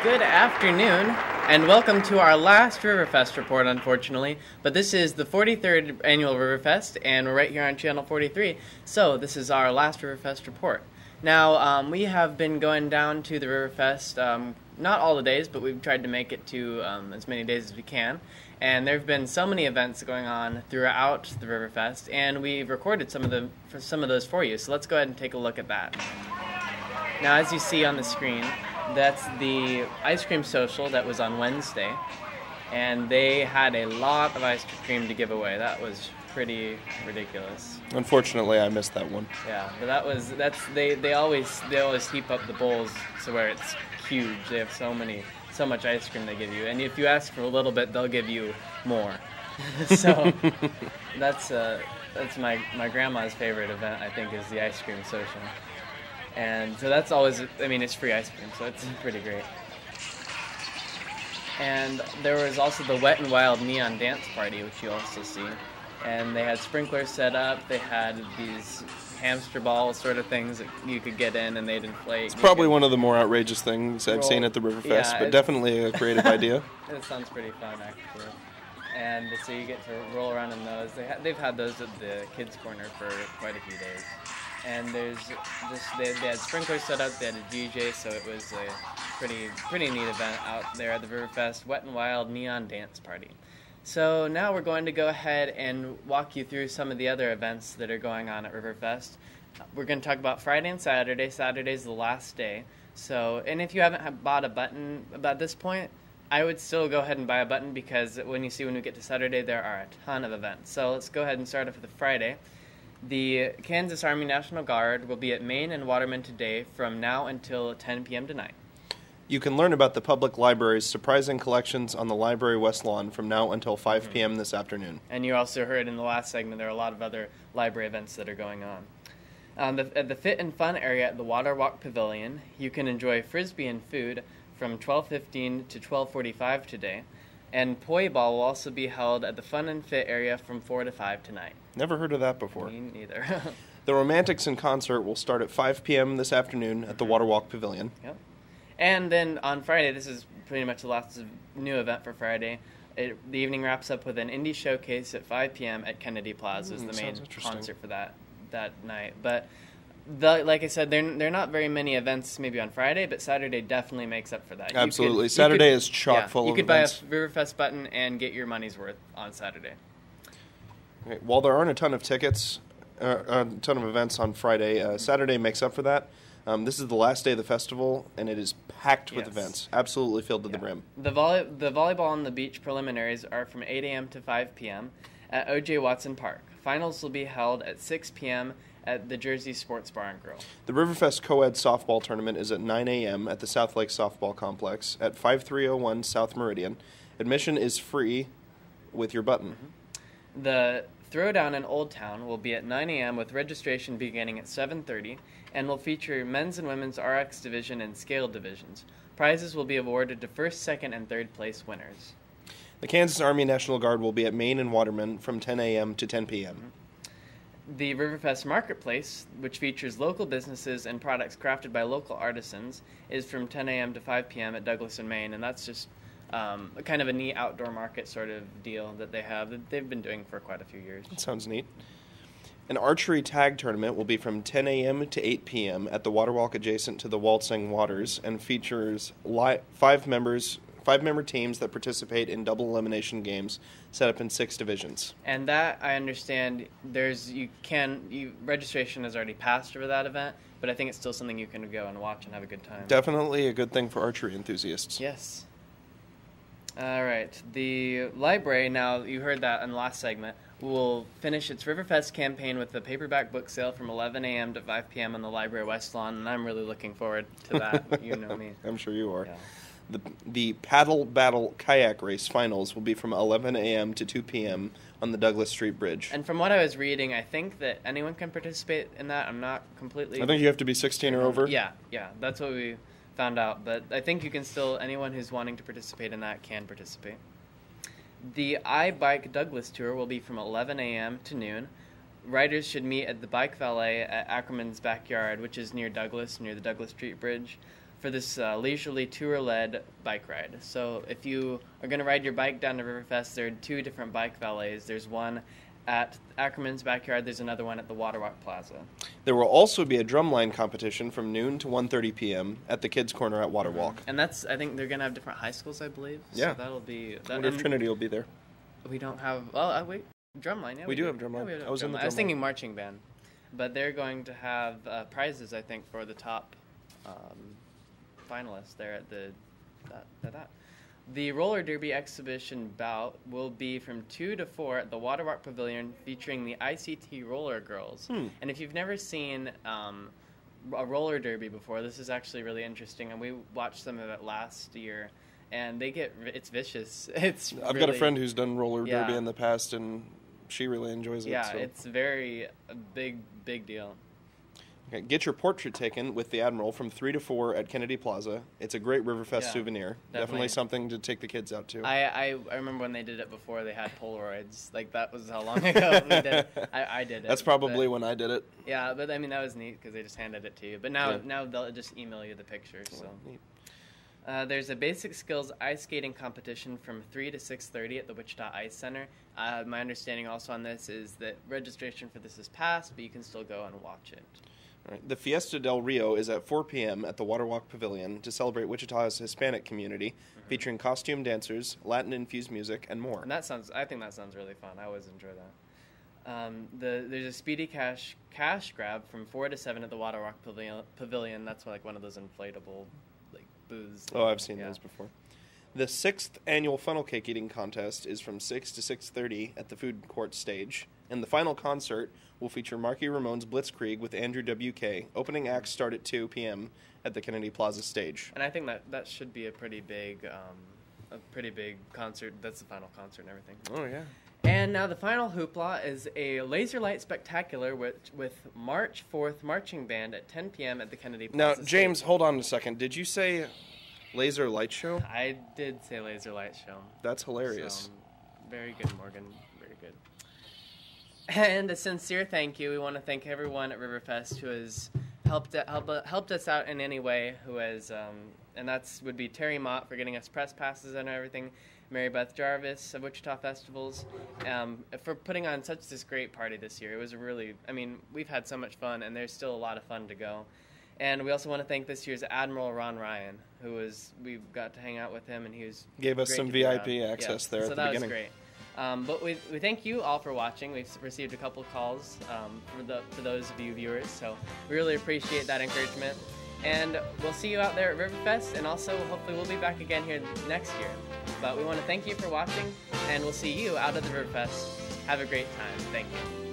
Good afternoon, and welcome to our last Riverfest report, unfortunately. But this is the 43rd annual Riverfest, and we're right here on Channel 43. So this is our last Riverfest report. Now, we have been going down to the Riverfest, not all the days, but we've tried to make it to as many days as we can. And there have been so many events going on throughout the Riverfest, and we've recorded some of those for you. So let's go ahead and take a look at that. Now, as you see on the screen, that's the ice cream social that was on Wednesday, and they had a lot of ice cream to give away. That was pretty ridiculous. Unfortunately, I missed that one. Yeah, but they always heap up the bowls to where it's huge. They have so much ice cream they give you, and if you ask for a little bit, they'll give you more. So that's my grandma's favorite event, I think, is the ice cream social. And so that's always, I mean, it's free ice cream, so it's pretty great. And there was also the Wet and Wild Neon Dance Party, which you also see. And they had sprinklers set up, they had these hamster ball sort of things that you could get in and they'd inflate. It's probably one of the more outrageous things I've seen at the Riverfest, but definitely a creative idea. It sounds pretty fun, actually. And so you get to roll around in those. They've had those at the kids' corner for quite a few days. And they had sprinklers set up, they had a DJ, so it was a pretty neat event out there at the Riverfest Wet and Wild Neon Dance Party. So now we're going to go ahead and walk you through some of the other events that are going on at Riverfest. We're going to talk about Friday and Saturday. Saturday's the last day. So, and if you haven't bought a button about this point, I would still go ahead and buy a button, because when we get to Saturday, there are a ton of events. So let's go ahead and start off with the Friday. The Kansas Army National Guard will be at Main and Waterman today from now until 10 p.m. tonight. You can learn about the public library's surprising collections on the Library West Lawn from now until 5 p.m. this afternoon. And you also heard in the last segment there are a lot of other library events that are going on. At the Fit and Fun area at the Water Walk Pavilion, you can enjoy Frisbee and food from 12:15 to 12:45 today. And Poi Ball will also be held at the Fun and Fit area from 4 to 5 tonight. Never heard of that before. Me neither. The Romantics in Concert will start at 5 p.m. this afternoon at the Water Walk Pavilion. Yep. And then on Friday, this is pretty much the last new event for Friday. The evening wraps up with an indie showcase at 5 p.m. at Kennedy Plaza is the main concert for that night. But like I said, there are not very many events maybe on Friday, but Saturday definitely makes up for that. Absolutely. Saturday is chock full of events. You could buy a Riverfest button and get your money's worth on Saturday. Okay. While there aren't a ton of tickets, a ton of events on Friday, Saturday makes up for that. This is the last day of the festival, and it is packed with events. Absolutely filled to the brim. The volleyball on the beach preliminaries are from 8 a.m. to 5 p.m. at O.J. Watson Park. Finals will be held at 6 p.m. at the Jersey Sports Bar and Grill. The Riverfest Co-Ed Softball Tournament is at 9 a.m. at the South Lake Softball Complex at 5301 South Meridian. Admission is free with your button. Mm-hmm. The Throwdown in Old Town will be at 9 a.m. with registration beginning at 7:30 and will feature men's and women's RX division and scale divisions. Prizes will be awarded to first, second, and third place winners. The Kansas Army National Guard will be at Main and Waterman from 10 a.m. to 10 p.m. Mm-hmm. The Riverfest Marketplace, which features local businesses and products crafted by local artisans, is from 10 a.m. to 5 p.m. at Douglas and Main, and that's just kind of a neat outdoor market sort of deal that they have that they've been doing for quite a few years. That sounds neat. An Archery Tag Tournament will be from 10 a.m. to 8 p.m. at the Waterwalk adjacent to the Waltzing Waters and features five-member teams that participate in double elimination games set up in 6 divisions. And that, I understand, registration has already passed for that event, but I think it's still something you can go and watch and have a good time. Definitely a good thing for archery enthusiasts. Yes. All right. The library, now you heard that in the last segment, will finish its Riverfest campaign with the paperback book sale from 11 a.m. to 5 p.m. on the library West Lawn, and I'm really looking forward to that. You know me. I'm sure you are. Yeah. The Paddle Battle Kayak Race finals will be from 11 a.m. to 2 p.m. on the Douglas Street Bridge. And from what I was reading, I think that anyone can participate in that. I'm not completely... I think you have to be 16 or over. Yeah, that's what we found out. But I think you can still, anyone who's wanting to participate in that can participate. The iBike Douglas Tour will be from 11 a.m. to noon. Riders should meet at the Bike Valet at Ackerman's Backyard, which is near Douglas, near the Douglas Street Bridge. for this leisurely tour-led bike ride. So if you are going to ride your bike down to Riverfest, there are 2 different bike valets. There's one at Ackerman's backyard. There's another one at the Waterwalk Plaza. There will also be a drumline competition from noon to 1:30 p.m. at the Kids Corner at Waterwalk. And I think they're going to have different high schools, I believe. Yeah. So that'll be... I wonder if Trinity will be there. We don't have... wait. Drumline, yeah. We do have drumline. Yeah, I was in the drumline. I was thinking marching band. But they're going to have prizes, I think, for the top finalists there at that. The roller derby exhibition bout will be from 2 to 4 at the Waterwalk Pavilion, featuring the ICT Roller Girls. And if you've never seen a roller derby before, this is actually really interesting. And we watched some of it last year, and it's vicious. I've got a friend who's done roller derby in the past, and she really enjoys it. Yeah, so. it's a big deal. Okay, get your portrait taken with the Admiral from 3 to 4 at Kennedy Plaza. It's a great Riverfest souvenir. Definitely something to take the kids out to. I remember when they did it before, they had Polaroids. Like, that was how long ago we did it. I did it. That's probably when I did it. Yeah, but I mean, that was neat because they just handed it to you. But now they'll just email you the picture. So. Neat. There's a basic skills ice skating competition from 3 to 6:30 at the Wichita Ice Center. My understanding also on this is that registration for this is passed, but you can still go and watch it. All right. The Fiesta Del Rio is at 4 p.m. at the Waterwalk Pavilion to celebrate Wichita's Hispanic community, featuring costume dancers, Latin-infused music, and more. And I think that sounds really fun. I always enjoy that. There's a speedy cash grab from 4 to 7 at the Waterwalk Pavilion. That's like one of those inflatable booths. Oh, I've seen those before. The 6th annual funnel cake eating contest is from 6 to 6:30 at the food court stage, and the final concert will feature Marky Ramone's Blitzkrieg with Andrew W.K. Opening acts start at 2 p.m. at the Kennedy Plaza stage. And I think that should be a pretty big concert. That's the final concert and everything. Oh, yeah. And now the final hoopla is a laser light spectacular with March 4th marching band at 10 p.m. at the Kennedy Plaza. Now, James, hold on a second. Did you say laser light show? I did say laser light show. That's hilarious. So, very good, Morgan. Very good. And a sincere thank you. We want to thank everyone at Riverfest who has helped us out in any way. Who has, and would be Terry Mott for getting us press passes and everything. Mary Beth Jarvis of Wichita Festivals, for putting on such this great party this year. It was we've had so much fun, and there's still a lot of fun to go. And we also want to thank this year's Admiral Ron Ryan, we got to hang out with him, and he gave us some VIP access there at the beginning. So that was great. But we thank you all for watching. We've received a couple calls for those of you viewers, so we really appreciate that encouragement. And we'll see you out there at Riverfest, and also hopefully we'll be back again here next year. But we want to thank you for watching, and we'll see you out at the Riverfest. Have a great time. Thank you.